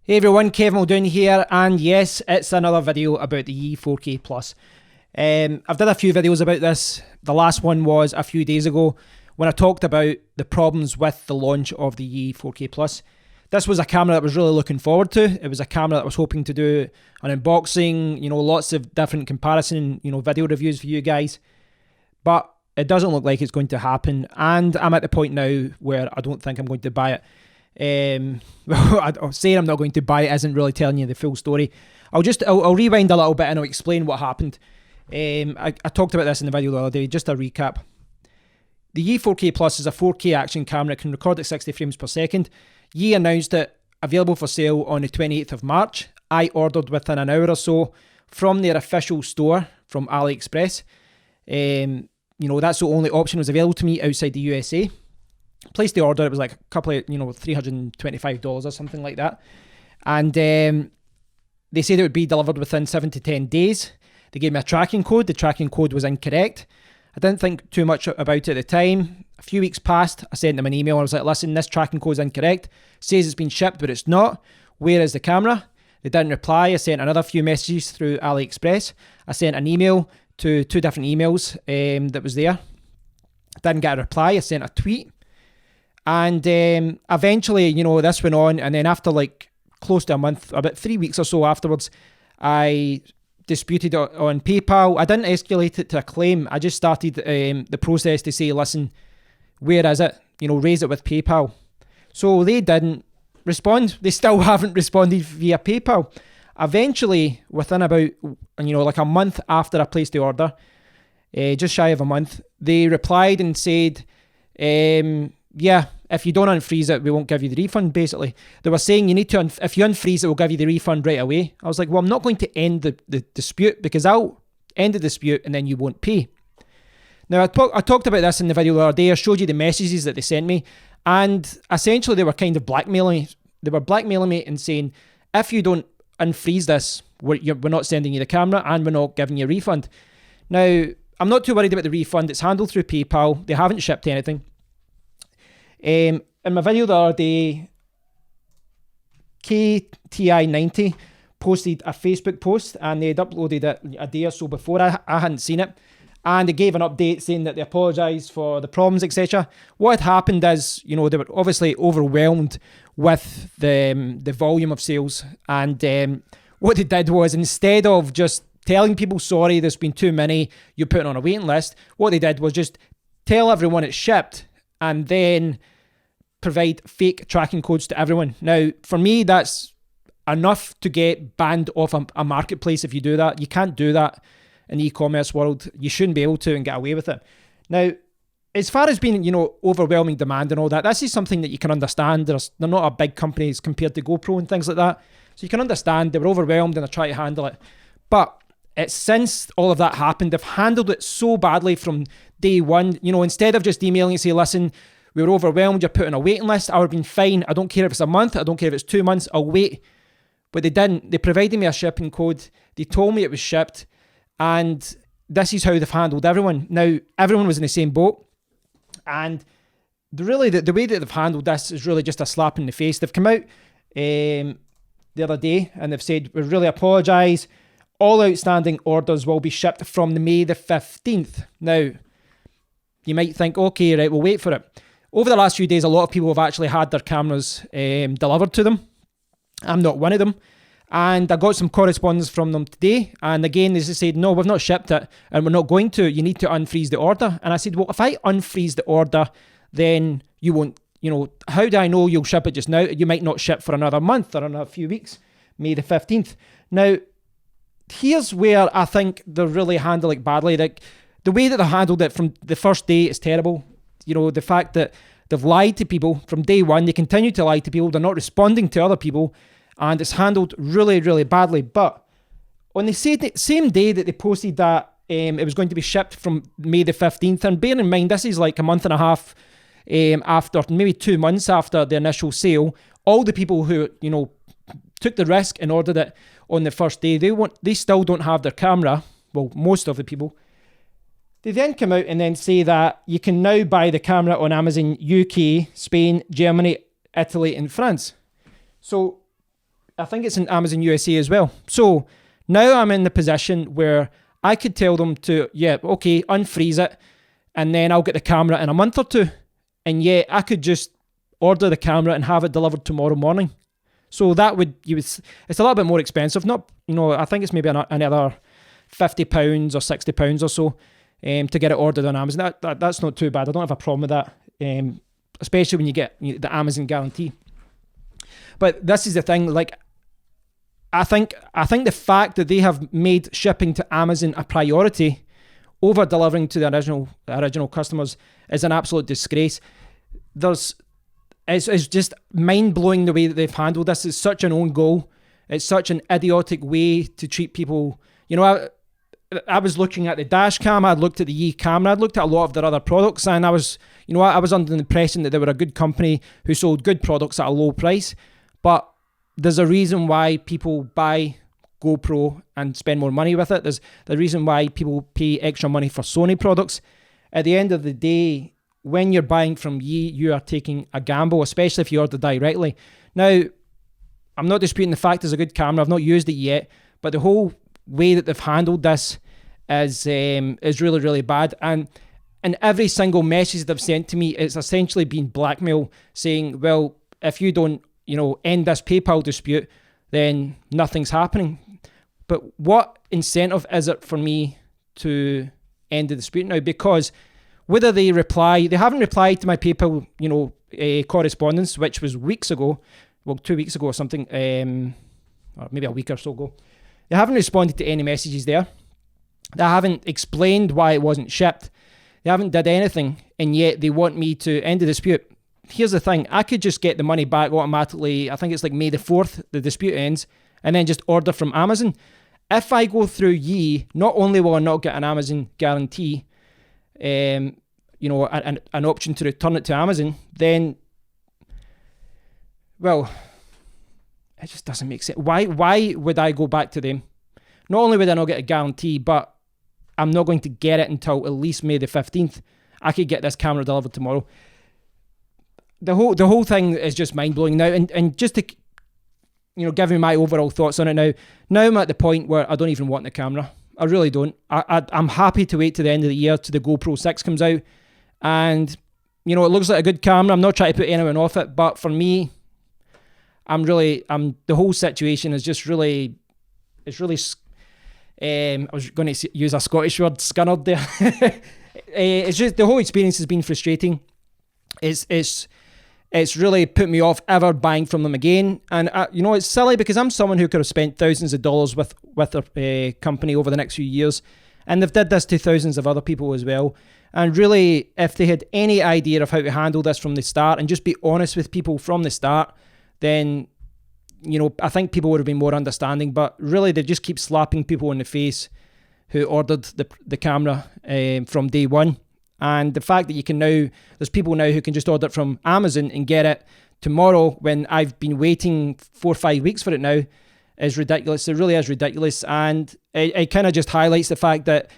Hey everyone, Kevin Muldoon here, and yes, it's another video about the Yii 4K Plus. I've done a few videos about this. The last one was a few days ago when I talked about the problems with the launch of the Yii 4K Plus. This was a camera that I was really looking forward to. It was a camera that I was hoping to do an unboxing, lots of different comparison, video reviews for you guys. But it doesn't look like it's going to happen, and I'm at the point now where I don't think I'm going to buy it. Saying I'm not going to buy it isn't really telling you the full story. I'll rewind a little bit and I'll explain what happened. I talked about this in the video the other day. Just a recap. The Yii 4K Plus is a 4K action camera. It can record at 60 frames per second. Yii announced it available for sale on the 28th of March. I ordered within an hour or so from their official store from AliExpress. That's the only option that was available to me outside the USA. Placed the order. It was like a couple of, $325 or something like that. And they said it would be delivered within 7 to 10 days. They gave me a tracking code. The tracking code was incorrect. I didn't think too much about it at the time. A few weeks passed. I sent them an email. I was like, listen, this tracking code is incorrect. Says it's been shipped, but it's not. Where is the camera? They didn't reply. I sent another few messages through AliExpress. I sent an email to two different emails that was there. Didn't get a reply. I sent a tweet. And eventually, this went on. And then after close to a month, about 3 weeks or so afterwards, I disputed it on PayPal. I didn't escalate it to a claim. I just started the process to say, listen, where is it? Raise it with PayPal. So they didn't respond. They still haven't responded via PayPal. Eventually, within about, a month after I placed the order, just shy of a month, they replied and said, yeah, if you don't unfreeze it, we won't give you the refund, basically. They were saying you need to, if you unfreeze it, we'll give you the refund right away. I was like, well, I'm not going to end the dispute, because I'll end the dispute and then you won't pay. Now, I talked about this in the video the other day. I showed you the messages that they sent me, and essentially they were kind of blackmailing me. They were blackmailing me and saying, if you don't unfreeze this, we're not sending you the camera and we're not giving you a refund. Now, I'm not too worried about the refund. It's handled through PayPal. They haven't shipped anything. In my video the other day, KTI90 posted a Facebook post, and they had uploaded it a day or so before. I hadn't seen it, and they gave an update saying that they apologised for the problems, etc. What had happened is, they were obviously overwhelmed with the volume of sales, and what they did was, instead of just telling people, sorry, there's been too many, you're putting on a waiting list, what they did was just tell everyone it's shipped, and then provide fake tracking codes to everyone. Now, for me, that's enough to get banned off a marketplace if you do that. You can't do that in the e-commerce world. You shouldn't be able to and get away with it. Now, as far as being, overwhelming demand and all that, this is something that you can understand. They're not a big company as compared to GoPro and things like that. So you can understand they were overwhelmed and they're trying to handle it. But it's since all of that happened, they've handled it so badly from day one. Instead of just emailing and say, listen, we were overwhelmed, you're putting a waiting list, I would have been fine. I don't care if it's a month, I don't care if it's 2 months, I'll wait. But they didn't. They provided me a shipping code. They told me it was shipped. And this is how they've handled everyone. Now, everyone was in the same boat. And the way that they've handled this is really just a slap in the face. They've come out the other day and they've said, we really apologise. All outstanding orders will be shipped from the May the 15th. Now, you might think, okay, right, we'll wait for it. Over the last few days, a lot of people have actually had their cameras delivered to them. I'm not one of them. And I got some correspondence from them today. And again, they just said, no, we've not shipped it and we're not going to. You need to unfreeze the order. And I said, well, if I unfreeze the order, then you won't, how do I know you'll ship it just now? You might not ship for another month or another few weeks, May the 15th. Now, here's where I think they're really handling it badly. The way that they handled it from the first day is terrible. The fact that they've lied to people from day one, they continue to lie to people, they're not responding to other people, and it's handled really, really badly. But on the same day that they posted that it was going to be shipped from May the 15th, and bear in mind, this is like a month and a half after, maybe 2 months after the initial sale, all the people who, took the risk and ordered it on the first day, they still don't have their camera. Well, most of the people. They then come out and then say that you can now buy the camera on Amazon UK, Spain, Germany, Italy and France. So I think it's in Amazon USA as well. So now I'm in the position where I could tell them to, yeah, okay, unfreeze it, and then I'll get the camera in a month or two. And yet I could just order the camera and have it delivered tomorrow morning. So that it's a little bit more expensive. Not, I think it's maybe another £50 or £60 or so to get it ordered on Amazon. That's not too bad. I don't have a problem with that, especially when you get the Amazon guarantee. But this is the thing, like, I think the fact that they have made shipping to Amazon a priority over delivering to the original customers is an absolute disgrace. It's just mind-blowing the way that they've handled this. It's such an own goal. It's such an idiotic way to treat people. I was looking at the dash cam, I'd looked at the Yee camera, I'd looked at a lot of their other products, and I was under the impression that they were a good company who sold good products at a low price. But there's a reason why people buy GoPro and spend more money with it. There's the reason why people pay extra money for Sony products. At the end of the day, when you're buying from Yee, you are taking a gamble, especially if you order directly. Now, I'm not disputing the fact it's a good camera. I've not used it yet, but the whole way that they've handled this is really, really bad. And in every single message they've sent to me, it's essentially been blackmail, saying, well, if you don't, end this PayPal dispute, then nothing's happening. But what incentive is it for me to end the dispute now? Because whether they haven't replied to my PayPal, correspondence, which was weeks ago, 2 weeks ago or something, or maybe a week or so ago. They haven't responded to any messages there. They haven't explained why it wasn't shipped. They haven't did anything, and yet they want me to end the dispute. Here's the thing, I could just get the money back automatically. I think it's like May the 4th, the dispute ends, and then just order from Amazon. If I go through Yee, not only will I not get an Amazon guarantee, an option to return it to Amazon, then, well, it just doesn't make sense. Why would I go back to them? Not only would I not get a guarantee, but I'm not going to get it until at least May the 15th. I could get this camera delivered tomorrow. The whole thing is just mind-blowing now. And just to, give me my overall thoughts on it now. Now I'm at the point where I don't even want the camera. I really don't. I'm happy to wait to the end of the year till the GoPro 6 comes out. And, it looks like a good camera. I'm not trying to put anyone off it. But for me, the whole situation is just really, it's really, I was going to use a Scottish word, scunnered there. It's just, the whole experience has been frustrating. It's really put me off ever buying from them again. And, it's silly because I'm someone who could have spent thousands of dollars with their company over the next few years. And they've did this to thousands of other people as well. And really, if they had any idea of how to handle this from the start and just be honest with people from the start, then, I think people would have been more understanding. But really, they just keep slapping people in the face who ordered the camera from day one. And the fact that there's people now who can just order it from Amazon and get it tomorrow when I've been waiting 4 or 5 weeks for it now is ridiculous. It really is ridiculous. And it kind of just highlights the fact that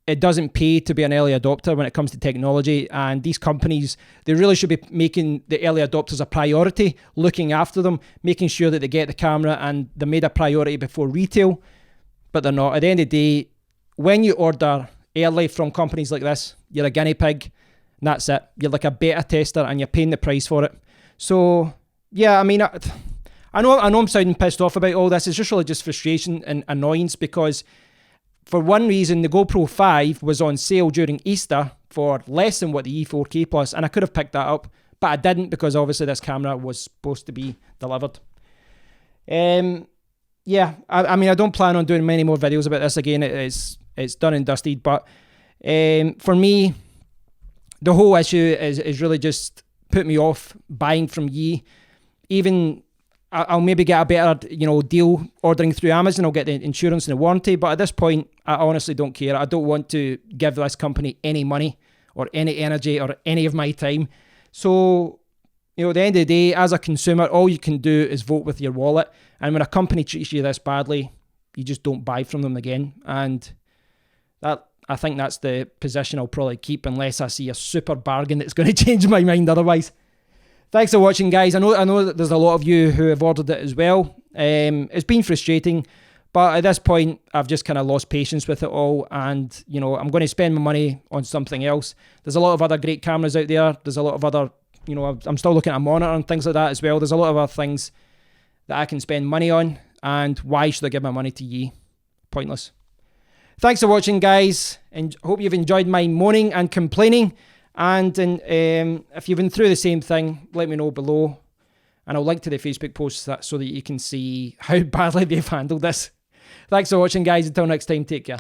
it doesn't pay to be an early adopter when it comes to technology. And these companies, they really should be making the early adopters a priority, looking after them, making sure that they get the camera and they're made a priority before retail. But they're not. At the end of the day, when you order early from companies like this, you're a guinea pig, and that's it. You're like a beta tester and you're paying the price for it. So, yeah, I mean, I know I'm sounding pissed off about all this. It's just really just frustration and annoyance because for one reason, the GoPro 5 was on sale during Easter for less than what the E4K Plus, and I could have picked that up, but I didn't because obviously this camera was supposed to be delivered. Yeah, I mean, I don't plan on doing many more videos about this again. It's done and dusted, but for me, the whole issue is really just put me off buying from Yee. Even I'll maybe get a better deal ordering through Amazon. I'll get the insurance and the warranty, but at this point, I honestly don't care. I don't want to give this company any money or any energy or any of my time. So, at the end of the day, as a consumer, all you can do is vote with your wallet. And when a company treats you this badly, you just don't buy from them again. And I think that's the position I'll probably keep unless I see a super bargain that's going to change my mind otherwise. Thanks for watching, guys. I know that there's a lot of you who have ordered it as well. It's been frustrating, but at this point, I've just kind of lost patience with it all, and I'm going to spend my money on something else. There's a lot of other great cameras out there. There's a lot of other, I'm still looking at a monitor and things like that as well. There's a lot of other things that I can spend money on, and why should I give my money to Yi? Pointless. Thanks for watching, guys, and hope you've enjoyed my moaning and complaining. And if you've been through the same thing, let me know below. And I'll link to the Facebook post so that you can see how badly they've handled this. Thanks for watching, guys. Until next time, take care.